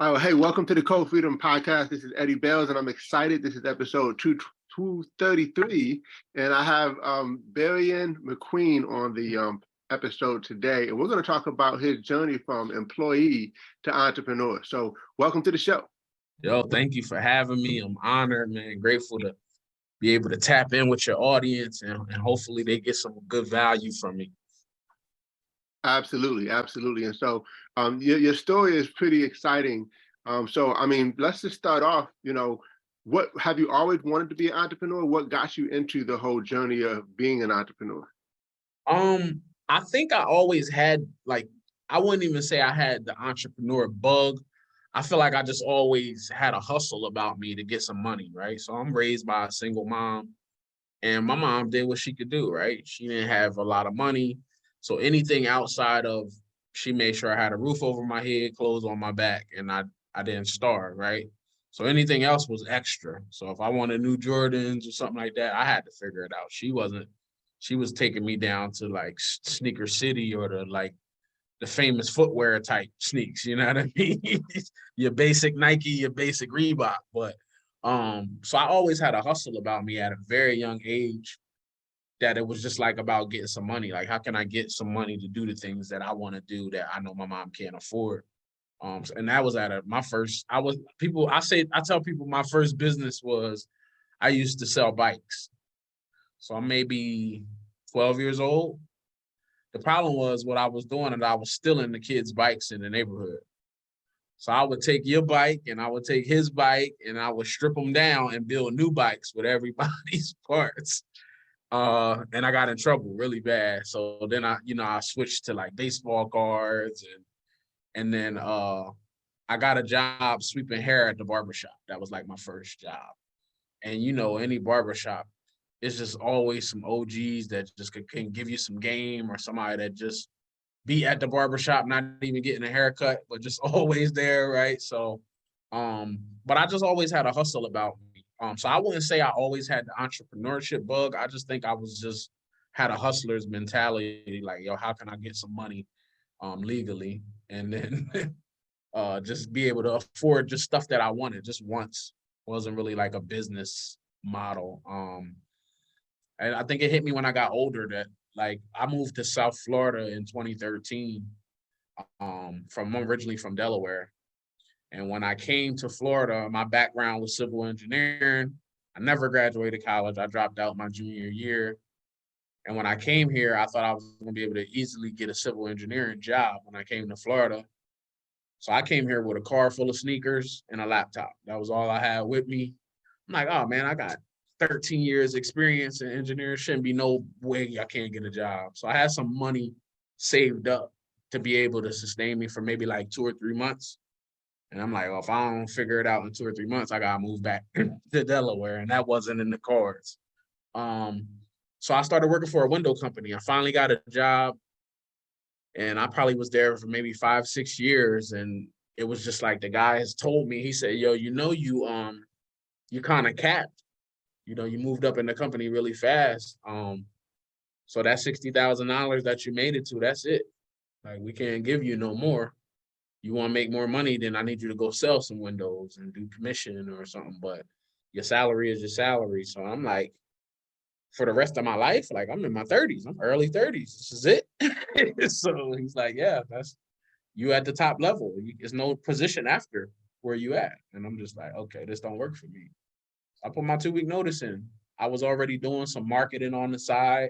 Hey, welcome to the Code Freedom Podcast. This is Eddie Bales, and I'm excited. This is episode 233, and I have Barion McQueen on the episode today, and we're going to talk about his journey from employee to entrepreneur. So welcome to the show. Yo, thank you for having me. I'm honored, man. Grateful to be able to tap in with your audience and hopefully they get some good value from me. Absolutely, absolutely. And so your story is pretty exciting. Let's just start off, what have you always wanted to be an entrepreneur? What got you into the whole journey of being an entrepreneur? I think I always had I wouldn't even say I had the entrepreneur bug. I feel like I just always had a hustle about me to get some money, right? So I'm raised by a single mom, and my mom did what she could do, right? She didn't have a lot of money. So anything outside of, she made sure I had a roof over my head, clothes on my back, and I didn't starve, right? So anything else was extra. So if I wanted new Jordans or something like that, I had to figure it out. She was taking me down to like Sneaker City or the famous footwear type sneaks, you know what I mean? Your basic Nike, your basic Reebok. But so I always had a hustle about me at a very young age, that it was just like about getting some money. Like, how can I get some money to do the things that I want to do that I know my mom can't afford? And that was my first, I tell people my first business was, I used to sell bikes. So I'm maybe 12 years old. The problem was what I was doing, and I was stealing the kids' bikes in the neighborhood. So I would take your bike and I would take his bike and I would strip them down and build new bikes with everybody's parts. And I got in trouble really bad. So then I switched to like baseball cards, and then I got a job sweeping hair at the barbershop. That was like my first job. And any barbershop, it's just always some OGs that just can give you some game, or somebody that just be at the barbershop, not even getting a haircut, but just always there, right? So, but I just always had a hustle about me. So I wouldn't say I always had the entrepreneurship bug. I just think I was just had a hustler's mentality, like, yo, how can I get some money legally? And then just be able to afford just stuff that I wanted just once. Wasn't really like a business model. And I think it hit me when I got older that, like, I moved to South Florida in 2013, from originally from Delaware. And when I came to Florida, my background was civil engineering. I never graduated college. I dropped out my junior year. And when I came here, I thought I was going to be able to easily get a civil engineering job when I came to Florida. So I came here with a car full of sneakers and a laptop. That was all I had with me. I'm like, oh man, I got 13 years experience in engineering. Shouldn't be no way I can't get a job. So I had some money saved up to be able to sustain me for maybe like 2 or 3 months. And I'm like, well, if I don't figure it out in 2 or 3 months, I gotta move back to Delaware. And that wasn't in the cards. So I started working for a window company. I finally got a job, and I probably was there for maybe 5, 6 years. And it was just like the guy has told me, he said, yo, you kind of capped. You moved up in the company really fast. So that $60,000 that you made it to, that's it. Like, we can't give you no more. You want to make more money, then I need you to go sell some windows and do commission or something. But your salary is your salary. So I'm like, for the rest of my life, like, I'm in my 30s, I'm early 30s. This is it. So he's like, yeah, that's you at the top level. There's no position after where you at. And I'm just like, okay, this don't work for me. I put my 2-week notice in. I was already doing some marketing on the side.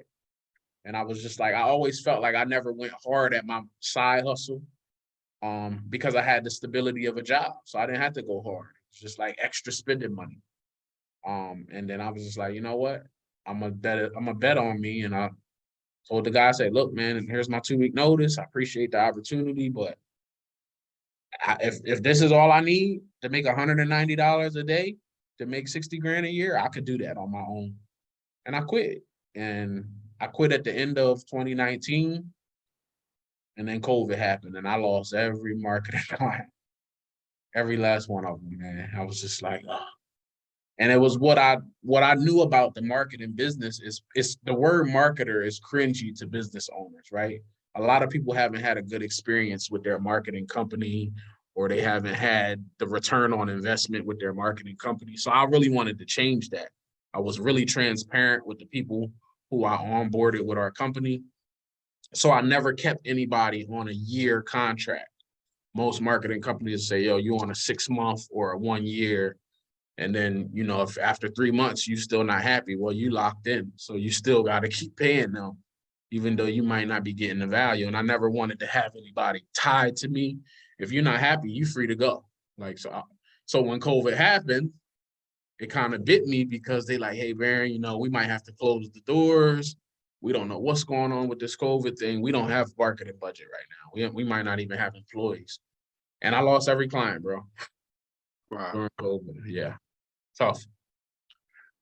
And I was just like, I always felt like I never went hard at my side hustle, because I had the stability of a job. So I didn't have to go hard. It's just like extra spending money. And then I was just like, you know what? I'm a bet on me. And I told the guy, I said, look, man, here's my 2-week notice. I appreciate the opportunity, but if this is all I need to make $190 a day, to make 60 grand a year, I could do that on my own. And I quit. And I quit at the end of 2019. And then COVID happened, and I lost every marketing client, every last one of them, man. I was just like, oh. And it was what I knew about the marketing business is the word marketer is cringy to business owners, right? A lot of people haven't had a good experience with their marketing company or they haven't had the return on investment with their marketing company. So I really wanted to change that. I was really transparent with the people who I onboarded with our company. So I never kept anybody on a year contract. Most marketing companies say, yo, you on a 6-month or a 1 year. And then, if after 3 months, you still not happy, well, you locked in. So you still got to keep paying them, even though you might not be getting the value. And I never wanted to have anybody tied to me. If you're not happy, you free to go. So when COVID happened, it kind of bit me because they like, hey, Barion, we might have to close the doors. We don't know what's going on with this COVID thing. We don't have marketing budget right now. We might not even have employees. And I lost every client, bro. Wow. During COVID. Yeah. Tough.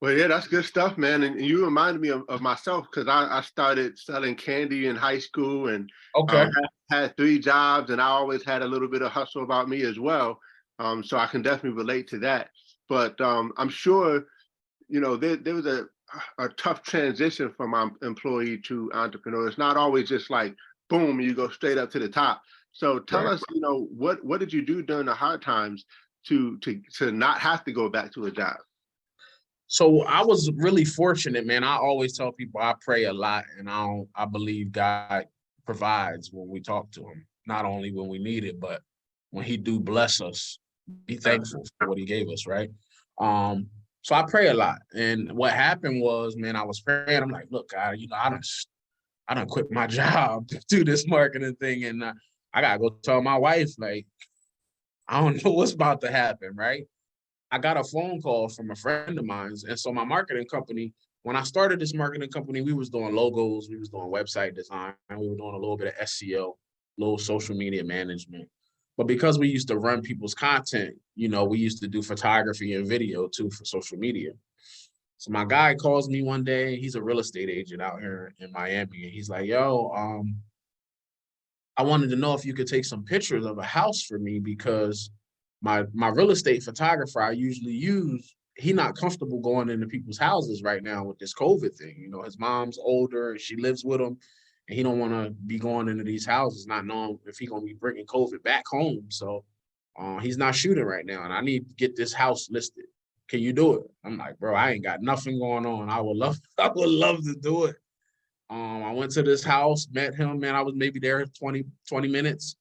Well, yeah, that's good stuff, man. And you reminded me of myself because I started selling candy in high school and Okay. had 3 jobs, and I always had a little bit of hustle about me as well. So I can definitely relate to that. But I'm sure, there was a tough transition from employee to entrepreneur. It's not always just like, boom, you go straight up to the top. So tell us, what did you do during the hard times to not have to go back to a job? So I was really fortunate, man. I always tell people I pray a lot, and I believe God provides when we talk to him, not only when we need it, but when he do bless us, be thankful for what he gave us, right? So I pray a lot. And what happened was, man, I was praying. I'm like, look, God, I done quit my job to do this marketing thing. And I got to go tell my wife, like, I don't know what's about to happen, right? I got a phone call from a friend of mine. And so my marketing company, when I started this marketing company, we was doing logos, we was doing website design, and we were doing a little bit of SEO, a little social media management. But because we used to run people's content, we used to do photography and video too for social media. So my guy calls me one day. He's a real estate agent out here in Miami. And he's like, yo, I wanted to know if you could take some pictures of a house for me because my real estate photographer I usually use, he not comfortable going into people's houses right now with this COVID thing. His mom's older and she lives with him, and he don't want to be going into these houses not knowing if he gonna be bringing COVID back home. So he's not shooting right now, and I need to get this house listed. Can you do it? I'm like, bro, I ain't got nothing going on. I would love to do it. I went to this house, met him, man. I was maybe there 20 minutes.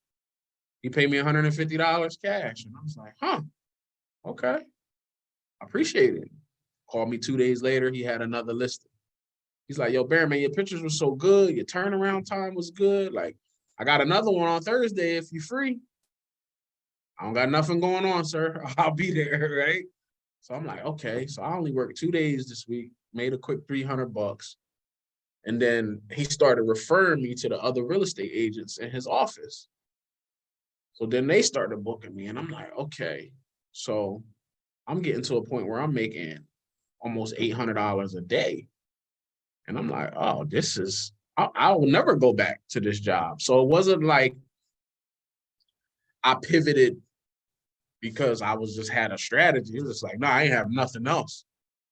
He paid me $150 cash. And I was like, okay. I appreciate it. Called me 2 days later. He had another listing. He's like, yo, Barion, man, your pictures were so good. Your turnaround time was good. Like, I got another one on Thursday if you're free. I don't got nothing going on, sir. I'll be there, right? So I'm like, okay. So I only worked 2 days this week, made a quick $300. And then he started referring me to the other real estate agents in his office. So then they started booking me, and I'm like, okay. So I'm getting to a point where I'm making almost $800 a day. And I'm like, oh, I will never go back to this job. So it wasn't like I pivoted because I was just had a strategy. It was just like, no, I ain't have nothing else.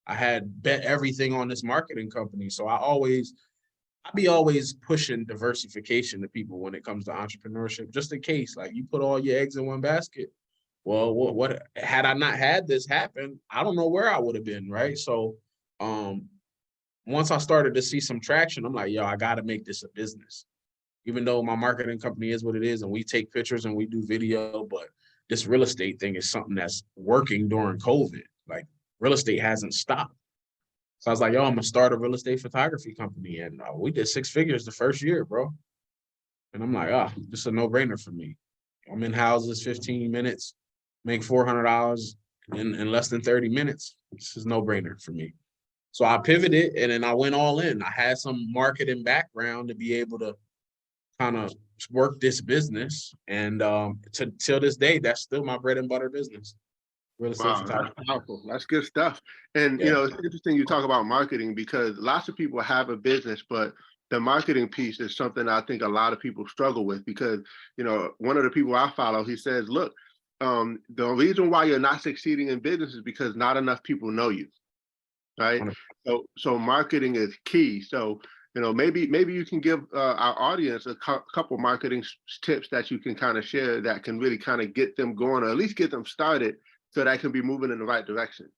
I had bet everything on this marketing company. So I be always pushing diversification to people when it comes to entrepreneurship, just in case, like you put all your eggs in one basket. Well, what had I not had this happen, I don't know where I would have been, right? So once I started to see some traction, I'm like, yo, I got to make this a business. Even though my marketing company is what it is and we take pictures and we do video, but this real estate thing is something that's working during COVID. Like real estate hasn't stopped. So I was like, yo, I'm gonna start a real estate photography company. And we did 6 figures the first year, bro. And I'm like, this is a no-brainer for me. I'm in houses 15 minutes, make $400 in less than 30 minutes. This is no-brainer for me. So I pivoted and then I went all in. I had some marketing background to be able to kind of work this business. And till this day, that's still my bread and butter business. Real estate photography. That's powerful. That's good stuff. And it's interesting you talk about marketing because lots of people have a business, but the marketing piece is something I think a lot of people struggle with because, one of the people I follow, he says, look, the reason why you're not succeeding in business is because not enough people know you, right? So marketing is key. So, maybe you can give our audience a couple marketing tips that you can kind of share that can really kind of get them going, or at least get them started, so that can be moving in the right direction.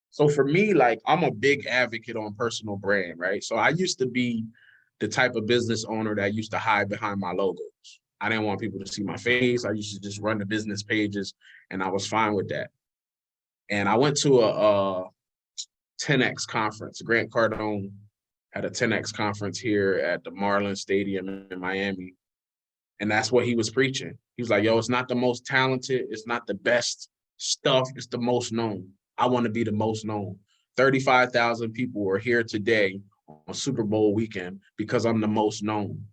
So for me, like, I'm a big advocate on personal brand, right? So I used to be the type of business owner that used to hide behind my logos. I didn't want people to see my face. I used to just run the business pages, and I was fine with that. And I went to a 10X conference. Grant Cardone had a 10X conference here at the Marlins Stadium in Miami. And that's what he was preaching. He was like, yo, it's not the most talented. It's not the best stuff. It's the most known. I want to be the most known. 35,000 people are here today on Super Bowl weekend because I'm the most known.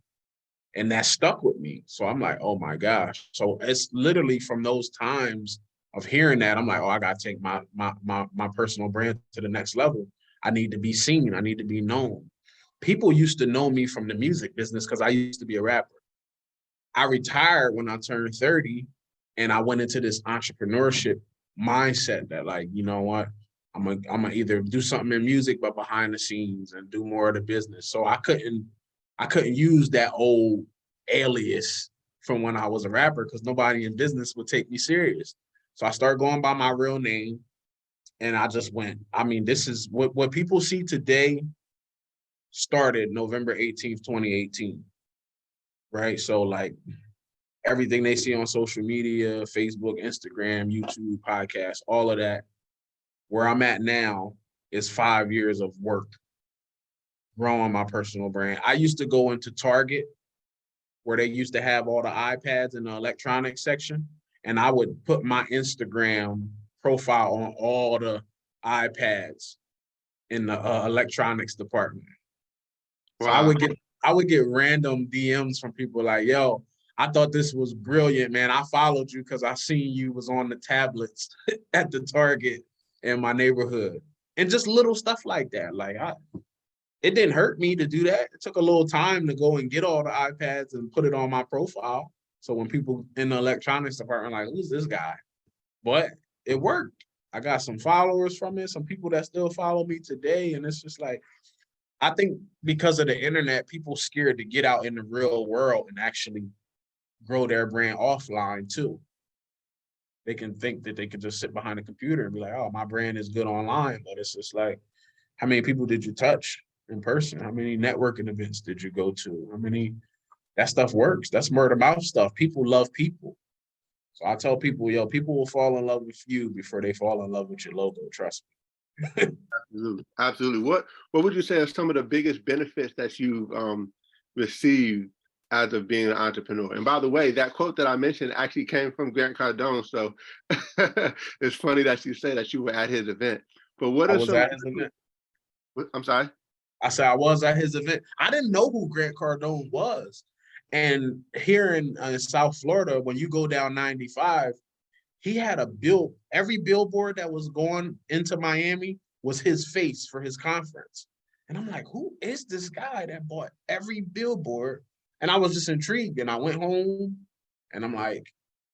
And that stuck with me. So I'm like, oh my gosh. So it's literally from those times of hearing that, I'm like, oh, I got to take my personal brand to the next level. I need to be seen. I need to be known. People used to know me from the music business because I used to be a rapper. I retired when I turned 30, and I went into this entrepreneurship mindset that, like, you know what, I'm gonna either do something in music but behind the scenes and do more of the business. So I couldn't use that old alias from when I was a rapper because nobody in business would take me serious. So I started going by my real name, and I just went. I mean, this is what people see today started November 18th, 2018. Right. So like everything they see on social media, Facebook, Instagram, YouTube, podcasts, all of that, where I'm at now is 5 years of work growing my personal brand. I used to go into Target where they used to have all the iPads in the electronics section, and I would put my Instagram profile on all the iPads in the electronics department. So Wow. I would get random DMs from people like, yo, I thought this was brilliant, man. I followed you because I seen you was on the tablets at the Target in my neighborhood. And just little stuff like that. Like, it didn't hurt me to do that. It took a little time to go and get all the iPads and put it on my profile. So when people in the electronics department like, who's this guy? But it worked. I got some followers from it, some people that still follow me today. And it's just like, I think because of the internet, people scared to get out in the real world and actually grow their brand offline too. They can think that they could just sit behind a computer and be like, oh, my brand is good online. But it's just like, how many people did you touch in person? How many networking events did you go to? That stuff works. That's word of mouth stuff. People love people. So I tell people, yo, people will fall in love with you before they fall in love with your logo. Trust me. Absolutely. Absolutely. What would you say are some of the biggest benefits that you've received as of being an entrepreneur? And by the way, that quote that I mentioned actually came from Grant Cardone. So it's funny that you say that you were at his event. But what I are was some? at his event. I'm sorry. I said I was at his event. I didn't know who Grant Cardone was. And here in South Florida, when you go down 95, he had every billboard that was going into Miami was his face for his conference. And I'm like, who is this guy that bought every billboard? And I was just intrigued. And I went home and I'm like,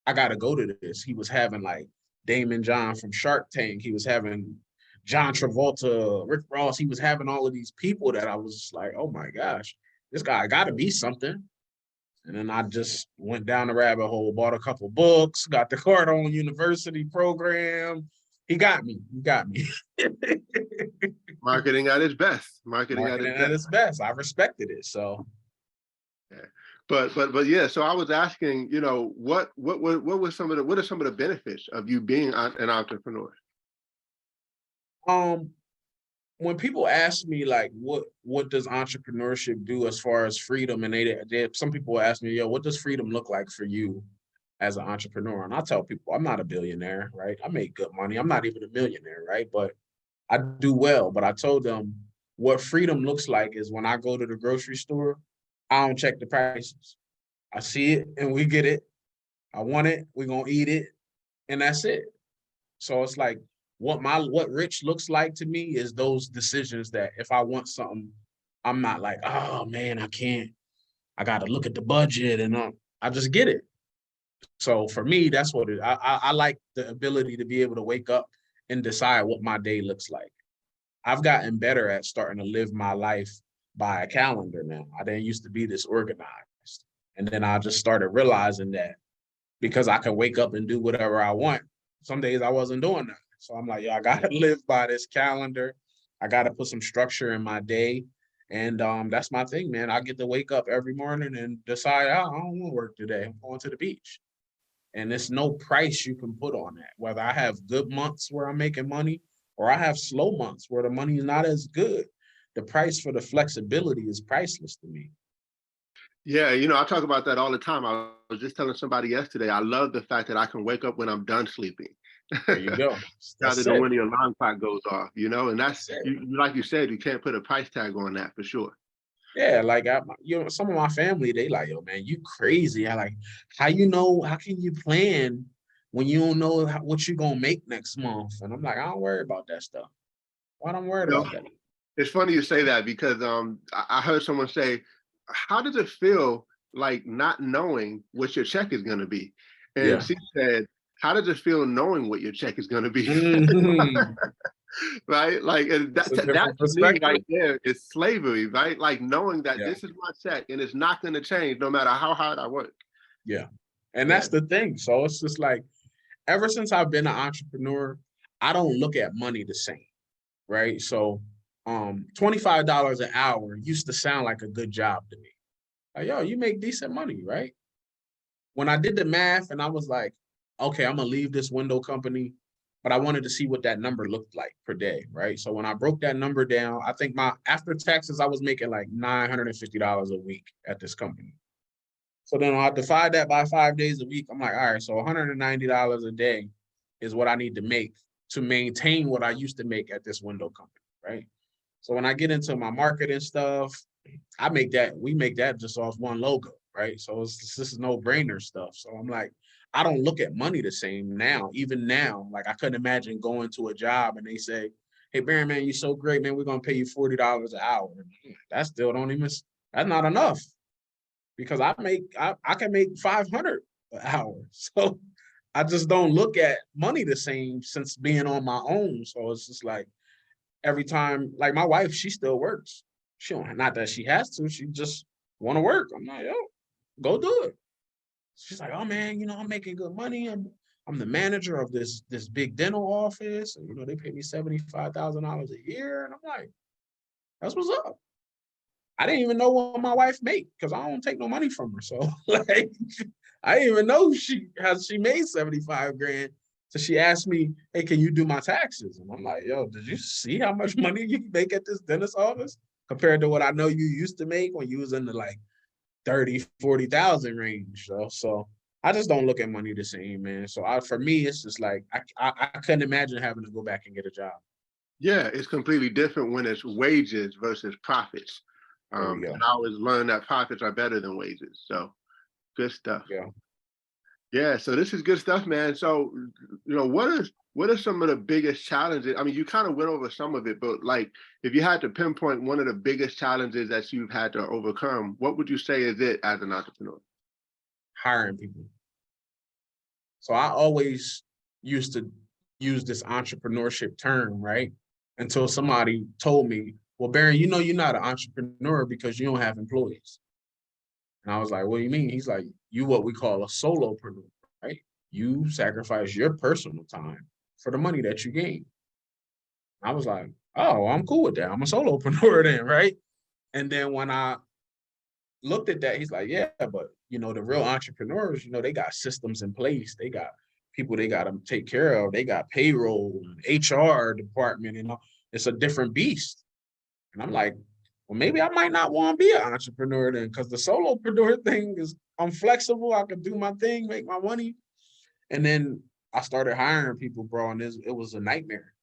I got to go to this. He was having like Damon John from Shark Tank. He was having John Travolta, Rick Ross. He was having all of these people that I was just like, oh my gosh, this guy got to be something. And then I just went down the rabbit hole, bought a couple books, got the Cardone University program. He got me. Marketing at its best. Marketing at its best. I respected it. So, yeah. But yeah. So I was asking, what are some of the benefits of you being an entrepreneur? When people ask me like, what does entrepreneurship do as far as freedom, and some people ask me, yo, what does freedom look like for you as an entrepreneur? And I tell people, I'm not a billionaire, right? I make good money. I'm not even a millionaire, right? But I do well. But I told them what freedom looks like is when I go to the grocery store, I don't check the prices. I see it and we get it. I want it, we're gonna eat it, and that's it. So it's like what rich looks like to me is those decisions that if I want something, I'm not like, oh man, I gotta look at the budget, and I just get it. So for me, that's what I like the ability to be able to wake up and decide what my day looks like. I've gotten better at starting to live my life by a calendar now. I didn't used to be this organized. And then I just started realizing that because I can wake up and do whatever I want, some days I wasn't doing that. So I'm like, I gotta live by this calendar. I gotta put some structure in my day. And that's my thing, man. I get to wake up every morning and decide, I don't want to work today. I'm going to the beach. And there's no price you can put on that. Whether I have good months where I'm making money or I have slow months where the money is not as good, the price for the flexibility is priceless to me. Yeah, I talk about that all the time. I was just telling somebody yesterday, I love the fact that I can wake up when I'm done sleeping. There you go. Rather That's than it. when the alarm clock goes off, and that's, That's it. like you said, you can't put a price tag on that for sure. Yeah, like some of my family, they like, yo, man, you crazy. I like, how can you plan when you don't know what you're gonna make next month? And I'm like, I don't worry about that stuff. Why don't worry about that? It's funny you say that because I heard someone say, how does it feel like not knowing what your check is going to be? And Yeah. she said, how does it feel knowing what your check is going to be? Mhm. Right? Like, and It's a that different to me perspective. right there is slavery, right? Like knowing that Yeah. this is my check and it's not going to change no matter how hard I work. Yeah. And Yeah. that's the thing. So it's just like, ever since I've been an entrepreneur, I don't look at money the same, right? So $25 an hour used to sound like a good job to me. Like, yo, you make decent money, right? When I did the math and I was like, okay, I'm gonna leave this window company, but I wanted to see what that number looked like per day, right? So when I broke that number down, I think my after taxes, I was making like $950 a week at this company. So then I divide that by 5 days a week. I'm like, all right, so $190 a day is what I need to make to maintain what I used to make at this window company, right? So when I get into my marketing stuff, we make that just off one logo, right? So this is no-brainer stuff. So I'm like, I don't look at money the same now. Even now, like I couldn't imagine going to a job and they say, hey, Barion, man, you're so great, man. We're gonna pay you $40 an hour. That still don't even, that's not enough because I can make 500 an hour. So I just don't look at money the same since being on my own. So it's just like every time, like my wife, she still works. She don't, not that she has to, she just want to work. I'm like, yo, go do it. She's like, oh man, I'm making good money. I'm the manager of this big dental office. And they pay me $75,000 a year. And I'm like, that's what's up. I didn't even know what my wife made because I don't take no money from her. So like I didn't even know she made 75 grand. So she asked me, hey, can you do my taxes? And I'm like, yo, did you see how much money you make at this dentist office compared to what I know you used to make when you was in the like 30, 40,000 range. So I just don't look at money the same, man. So for me, it's just like, I couldn't imagine having to go back and get a job. Yeah, it's completely different when it's wages versus profits. There we go. And I always learn that profits are better than wages. So good stuff. Yeah. Yeah, so this is good stuff, man. So, what are some of the biggest challenges? I mean, you kind of went over some of it, but like if you had to pinpoint one of the biggest challenges that you've had to overcome, what would you say is it as an entrepreneur? Hiring people. So I always used to use this entrepreneurship term, right? Until somebody told me, well, Barry, you're not an entrepreneur because you don't have employees. And I was like, what do you mean? He's like, you what we call a solopreneur, right? You sacrifice your personal time for the money that you gain. I was like, oh, I'm cool with that. I'm a solopreneur then, right? And then when I looked at that, he's like, yeah, but the real entrepreneurs, they got systems in place. They got people they got to take care of. They got payroll, HR department, it's a different beast. And I'm like, well, maybe I might not want to be an entrepreneur then, because the solopreneur thing is I'm flexible. I can do my thing, make my money. And then I started hiring people, bro, and it was a nightmare.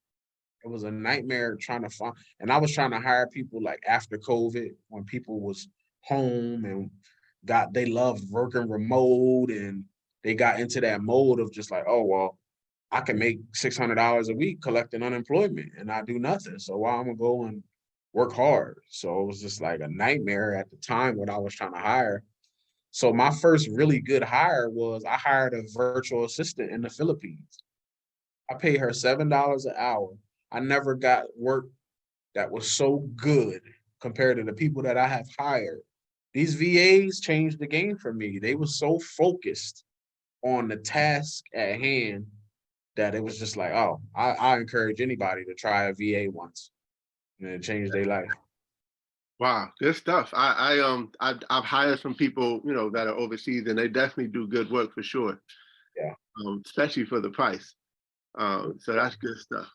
It was a nightmare trying to find, and I was trying to hire people like after COVID when people was home and they loved working remote and they got into that mode of just like, oh, well, I can make $600 a week collecting unemployment and I do nothing. So why I'm gonna go and work hard? So it was just like a nightmare at the time when I was trying to hire. So my first really good hire was I hired a virtual assistant in the Philippines. I paid her $7 an hour. I never got work that was so good compared to the people that I have hired. These VAs changed the game for me. They were so focused on the task at hand that it was just like, oh, I encourage anybody to try a VA once, and it changed their life. Wow, good stuff. I've hired some people, you know, that are overseas, and they definitely do good work for sure. Yeah. Especially for the price. So that's good stuff.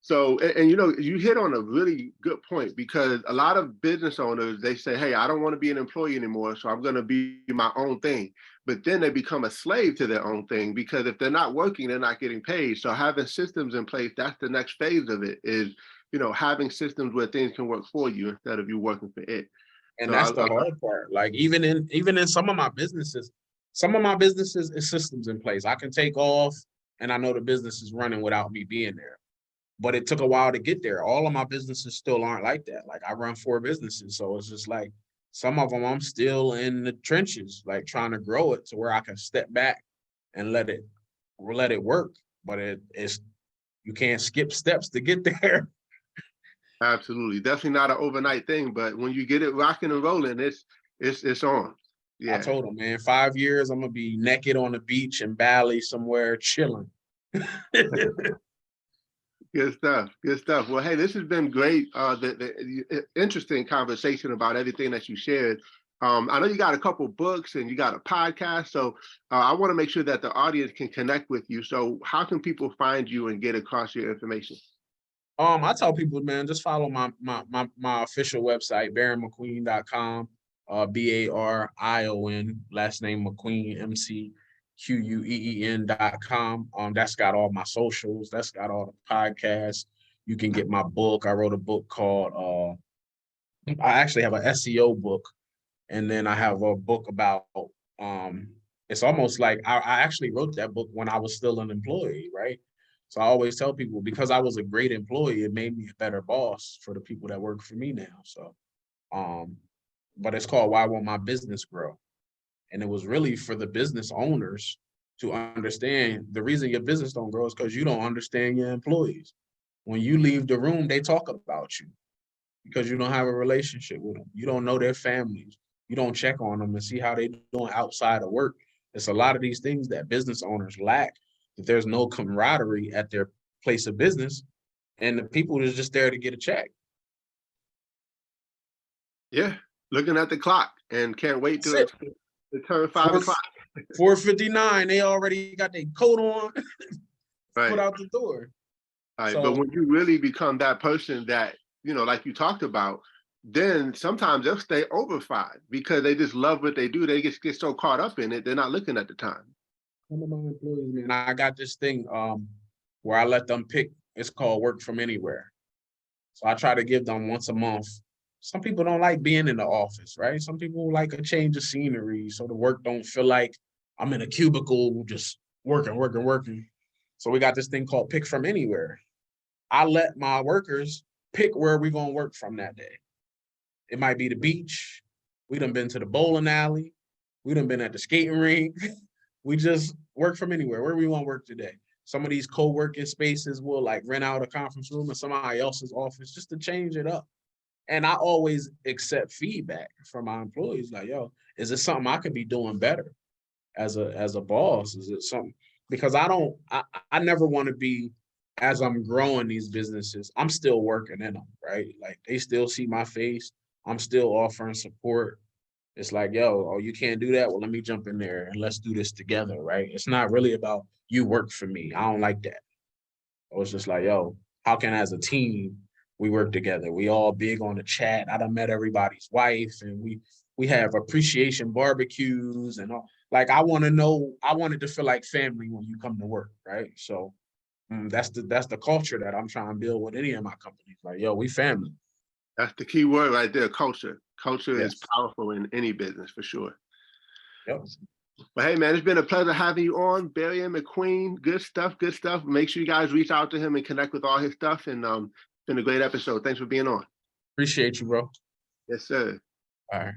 So, and you know, you hit on a really good point, because a lot of business owners, they say, hey, I don't want to be an employee anymore, so I'm going to be my own thing. But then they become a slave to their own thing, because if they're not working, they're not getting paid. So having systems in place, that's the next phase of it, is, you know, having systems where things can work for you instead of you working for it. And So that's the hard part. Like even in some of my businesses is systems in place. I can take off and I know the business is running without me being there. But it took a while to get there. All of my businesses still aren't like that. Like I run 4 businesses. So it's just like some of them I'm still in the trenches, like trying to grow it to where I can step back and let it work. But it's you can't skip steps to get there. absolutely, definitely not an overnight thing, but when you get it rocking and rolling, it's on. I Yeah. told him, man, 5 years, I'm gonna be naked on the beach in Bali somewhere chilling. Good stuff. Good stuff. Well, hey, this has been great. The interesting conversation about everything that you shared. I know you got a couple books and you got a podcast, so I want to make sure that the audience can connect with you. So, how can people find you and get across your information? I tell people, man, just follow my official website, BarionMcQueen.com, Barion, last name McQueen, McQueen.com. That's got all my socials, that's got all the podcasts. You can get my book. I wrote a book called I actually have an SEO book, and then I have a book about it's almost like I actually wrote that book when I was still an employee, right? So I always tell people, because I was a great employee, it made me a better boss for the people that work for me now. So but it's called Why Won't My Business Grow? And it was really for the business owners to understand the reason your business don't grow is because you don't understand your employees. When you leave the room, they talk about you because you don't have a relationship with them. You don't know their families. You don't check on them and see how they're doing outside of work. It's a lot of these things that business owners lack, that there's no camaraderie at their place of business, and the people is just there to get a check. Yeah, looking at the clock and can't wait That's to it. turn 5 o'clock. 4:59, they already got their coat on, Right. put out the door. Right. But So when you really become that person that, you know, like you talked about, then sometimes they'll stay over 5 because they just love what they do. They just get so caught up in it, they're not looking at the time. some of my employees, man, I got this thing where I let them pick. It's called Work From Anywhere. So I try to give them once a month. Some people don't like being in the office, right? Some people like a change of scenery, so the work don't feel like I'm in a cubicle just working. So we got this thing called Pick From Anywhere. I let my workers pick where we're gonna work from that day. It might be the beach. We done been to the bowling alley. We done been at the skating rink. We just work from anywhere. Where we want to work today. Some of these co-working spaces will like rent out a conference room in somebody else's office just to change it up. And I always accept feedback from my employees. Like, yo, is it something I could be doing better as a boss? Is it something? Because I never want to be, as I'm growing these businesses, I'm still working in them, right? Like they still see my face. I'm still offering support. It's like, yo, oh, you can't do that. Well, let me jump in there and let's do this together, right? It's not really about you work for me. I don't like that. It's just like, yo, how can as a team we work together? We all big on the chat. I done met everybody's wife, and we have appreciation barbecues and all. Like I want it to feel like family when you come to work, right? So that's the culture that I'm trying to build with any of my companies. Like, yo, we family. That's the key word right there, culture. Culture is Yes. powerful in any business for sure. Yep. But hey, man, it's been a pleasure having you on, Barion McQueen. Good stuff, good stuff. Make sure you guys reach out to him and connect with all his stuff. And it's been a great episode. Thanks for being on. Appreciate you, bro. Yes, sir. All right.